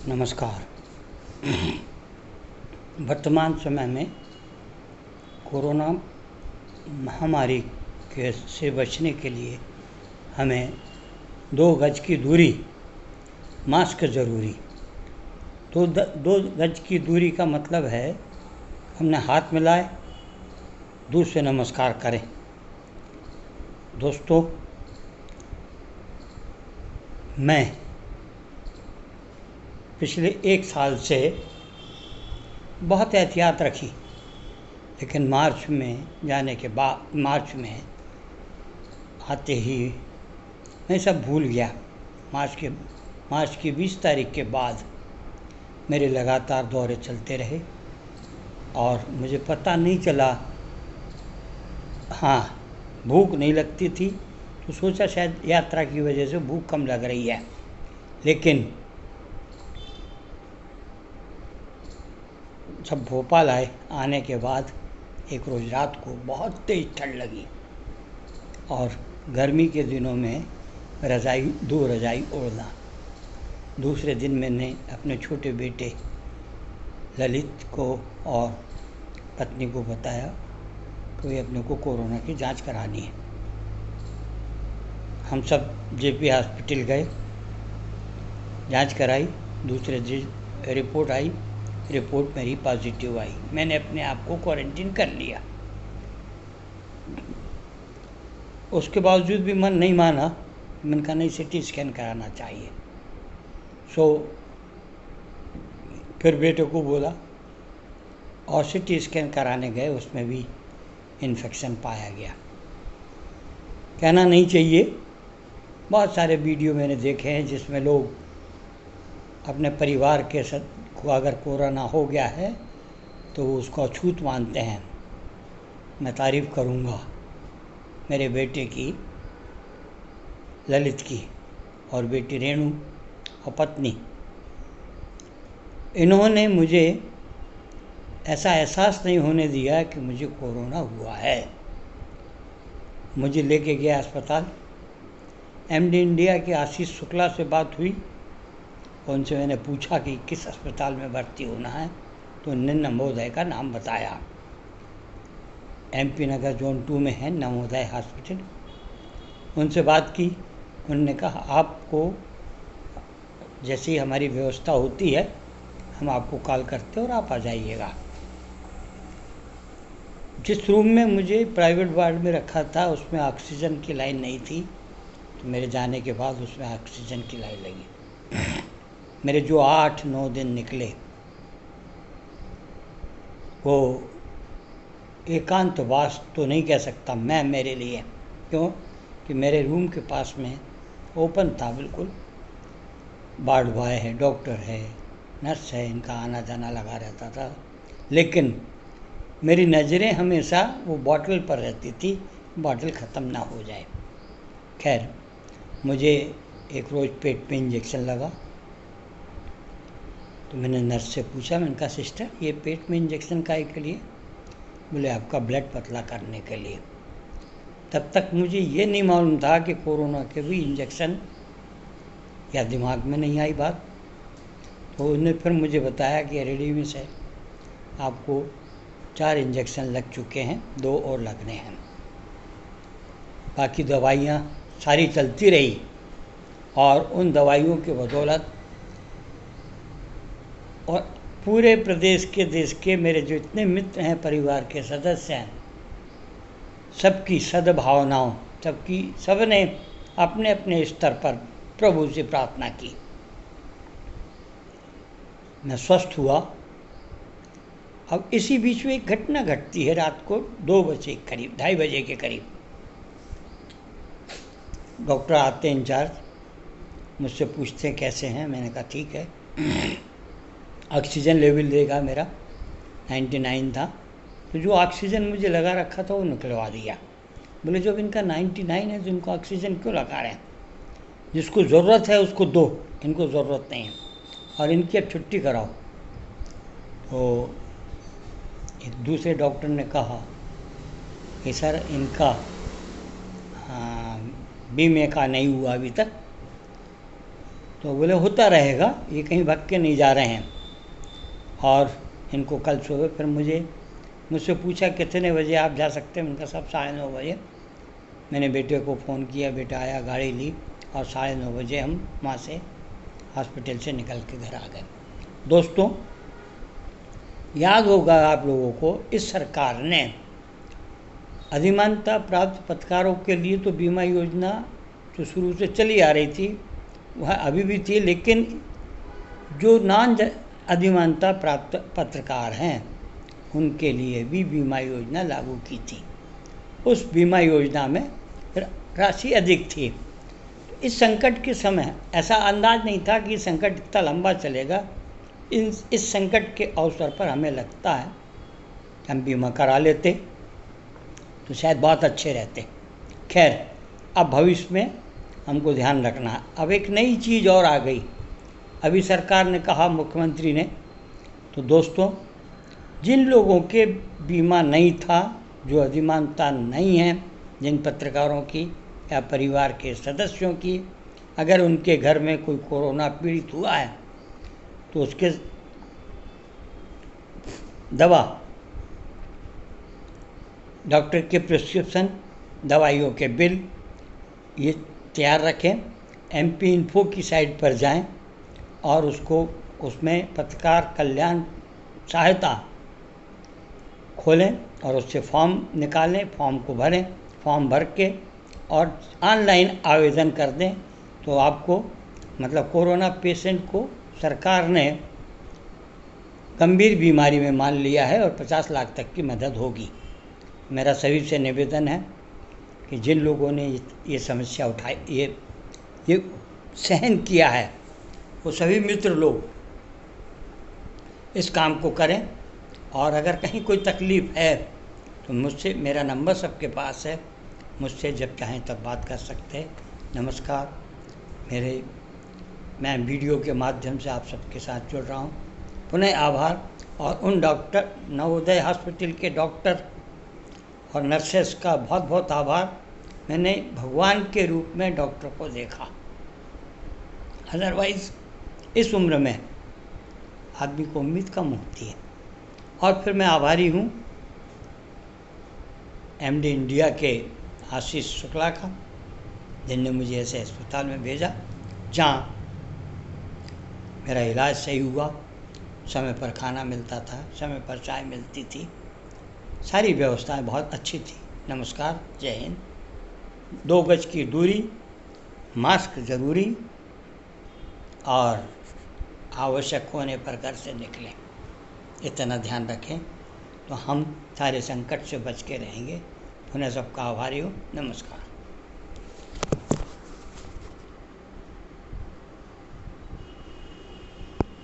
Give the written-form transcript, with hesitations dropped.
नमस्कार। वर्तमान समय में कोरोना महामारी के से बचने के लिए हमें 2 गज की दूरी, मास्क ज़रूरी। 2 गज की दूरी का मतलब है हमने हाथ मिलाए, दूर से नमस्कार करें। दोस्तों, मैं पिछले 1 साल से बहुत एहतियात रखी, लेकिन मार्च में आते ही मैं सब भूल गया। मार्च की 20 तारीख के बाद मेरे लगातार दौरे चलते रहे और मुझे पता नहीं चला। हाँ, भूख नहीं लगती थी तो सोचा शायद यात्रा की वजह से भूख कम लग रही है, लेकिन जब भोपाल आने के बाद एक रोज़ रात को बहुत तेज़ ठंड लगी और गर्मी के दिनों में 2 रज़ाई ओढ़ना। दूसरे दिन मैंने अपने छोटे बेटे ललित को और पत्नी को बताया कि वे अपने को कोरोना की जांच करानी है। हम सब जेपी हॉस्पिटल गए, जांच कराई। दूसरे दिन रिपोर्ट आई, रिपोर्ट मेरी पॉजिटिव आई। मैंने अपने आप को क्वारंटीन कर लिया। उसके बावजूद भी मन नहीं माना। मैंने कहा नहीं, सिटी स्कैन कराना चाहिए। फिर बेटे को बोला और सिटी स्कैन कराने गए, उसमें भी इन्फेक्शन पाया गया। कहना नहीं चाहिए, बहुत सारे वीडियो मैंने देखे हैं जिसमें लोग अपने परिवार के को अगर कोरोना हो गया है तो वो उसको अछूत मानते हैं। मैं तारीफ़ करूँगा मेरे बेटे की, ललित की, और बेटी रेणु और पत्नी। इन्होंने मुझे ऐसा एहसास नहीं होने दिया कि मुझे कोरोना हुआ है। मुझे लेके गया अस्पताल। एमडी इंडिया के आशीष शुक्ला से बात हुई। उनसे मैंने पूछा कि किस अस्पताल में भर्ती होना है, तो उन्होंने नवोदय का नाम बताया। MP नगर जोन 2 में है नवोदय हॉस्पिटल। उनसे बात की। उन्होंने कहा आपको जैसी हमारी व्यवस्था होती है हम आपको कॉल करते हैं और आप आ जाइएगा। जिस रूम में मुझे प्राइवेट वार्ड में रखा था उसमें ऑक्सीजन की लाइन नहीं थी, तो मेरे जाने के बाद उसमें ऑक्सीजन की लाइन लगी। मेरे जो 8-9 दिन निकले वो एकांतवास तो नहीं कह सकता मैं मेरे लिए, क्यों कि मेरे रूम के पास में ओपन था बिल्कुल। वार्ड बॉय है, डॉक्टर है, नर्स है, इनका आना जाना लगा रहता था, लेकिन मेरी नज़रें हमेशा वो बॉटल पर रहती थी, बॉटल ख़त्म ना हो जाए। खैर, मुझे एक रोज़ पेट में इंजेक्शन लगा तो मैंने नर्स से पूछा, मैंने कहा सिस्टर ये पेट में इंजेक्शन काहे के लिए? बोले आपका ब्लड पतला करने के लिए। तब तक मुझे ये नहीं मालूम था कि कोरोना के भी इंजेक्शन, या दिमाग में नहीं आई बात। तो उन्होंने फिर मुझे बताया कि रेडीमिस है, आपको 4 इंजेक्शन लग चुके हैं, 2 और लगने हैं। बाकी दवाइयाँ सारी चलती रही और उन दवाइयों के बदौलत और पूरे प्रदेश के, देश के मेरे जो इतने मित्र हैं, परिवार के सदस्य हैं, सबकी सद्भावनाओं, सबने अपने अपने स्तर पर प्रभु से प्रार्थना की। मैं स्वस्थ हुआ। अब इसी बीच में एक घटना घटती है। रात को 2 बजे करीब, 2:30 बजे के करीब डॉक्टर आते हैं इंचार्ज, मुझसे पूछते हैं कैसे हैं। मैंने कहा ठीक है। ऑक्सीजन लेवल देगा मेरा 99 था, तो जो ऑक्सीजन मुझे लगा रखा था वो निकलवा दिया। बोले जब इनका 99 है तो इनको ऑक्सीजन क्यों लगा रहे हैं? जिसको ज़रूरत है उसको दो, इनको ज़रूरत नहीं है, और इनकी अब छुट्टी कराओ। तो एक दूसरे डॉक्टर ने कहा कि सर इनका बीमे का नहीं हुआ अभी तक, तो बोले होता रहेगा, ये कहीं भाग के नहीं जा रहे हैं। और इनको कल सुबह फिर मुझसे पूछा कितने बजे आप जा सकते हैं। उनका सब 9:30 बजे। मैंने बेटे को फ़ोन किया, बेटा आया, गाड़ी ली और 9:30 बजे हम वहाँ से हॉस्पिटल से निकल के घर आ गए। दोस्तों, याद होगा आप लोगों को, इस सरकार ने अधिमानता प्राप्त पत्रकारों के लिए तो बीमा योजना जो शुरू से चली आ रही थी वह अभी भी थी, लेकिन जो नॉन अधिमानता प्राप्त पत्रकार हैं उनके लिए भी बीमा योजना लागू की थी। उस बीमा योजना में राशि अधिक थी। इस संकट के समय ऐसा अंदाज नहीं था कि संकट इतना लंबा चलेगा। इस संकट के अवसर पर हमें लगता है कि हम बीमा करा लेते तो शायद बहुत अच्छे रहते। खैर, अब भविष्य में हमको ध्यान रखना है। अब एक नई चीज़ और आ गई, अभी सरकार ने कहा, मुख्यमंत्री ने, तो दोस्तों जिन लोगों के बीमा नहीं था, जो अधिमानता नहीं है, जिन पत्रकारों की या परिवार के सदस्यों की, अगर उनके घर में कोई कोरोना पीड़ित हुआ है तो उसके दवा, डॉक्टर के प्रिस्क्रिप्शन, दवाइयों के बिल ये तैयार रखें। MP इन्फो की साइट पर जाएं और उसमें पत्रकार कल्याण सहायता खोलें और उससे फॉर्म निकालें, फॉर्म को भरें, फॉर्म भर के और ऑनलाइन आवेदन कर दें तो आपको, मतलब कोरोना पेशेंट को सरकार ने गंभीर बीमारी में मान लिया है और 50 लाख तक की मदद होगी। मेरा सभी से निवेदन है कि जिन लोगों ने ये समस्या उठाई, ये सहन किया है, वो सभी मित्र लोग इस काम को करें। और अगर कहीं कोई तकलीफ़ है तो मुझसे, मेरा नंबर सबके पास है, मुझसे जब चाहें तब बात कर सकते हैं। नमस्कार। मैं वीडियो के माध्यम से आप सबके साथ जुड़ रहा हूँ। पुनः आभार। और उन डॉक्टर, नवोदय हॉस्पिटल के डॉक्टर और नर्सेस का बहुत बहुत आभार। मैंने भगवान के रूप में डॉक्टर को देखा। अदरवाइज़ इस उम्र में आदमी को उम्मीद कम होती है। और फिर मैं आभारी हूँ MD इंडिया के आशीष शुक्ला का, जिनने मुझे ऐसे अस्पताल में भेजा जहाँ मेरा इलाज सही हुआ, समय पर खाना मिलता था, समय पर चाय मिलती थी, सारी व्यवस्थाएं बहुत अच्छी थी। नमस्कार, जय हिंद। 2 गज की दूरी, मास्क ज़रूरी और आवश्यक होने पर घर से निकलें, इतना ध्यान रखें तो हम सारे संकट से बच के रहेंगे। पुनः सबका आभारी हूँ। नमस्कार।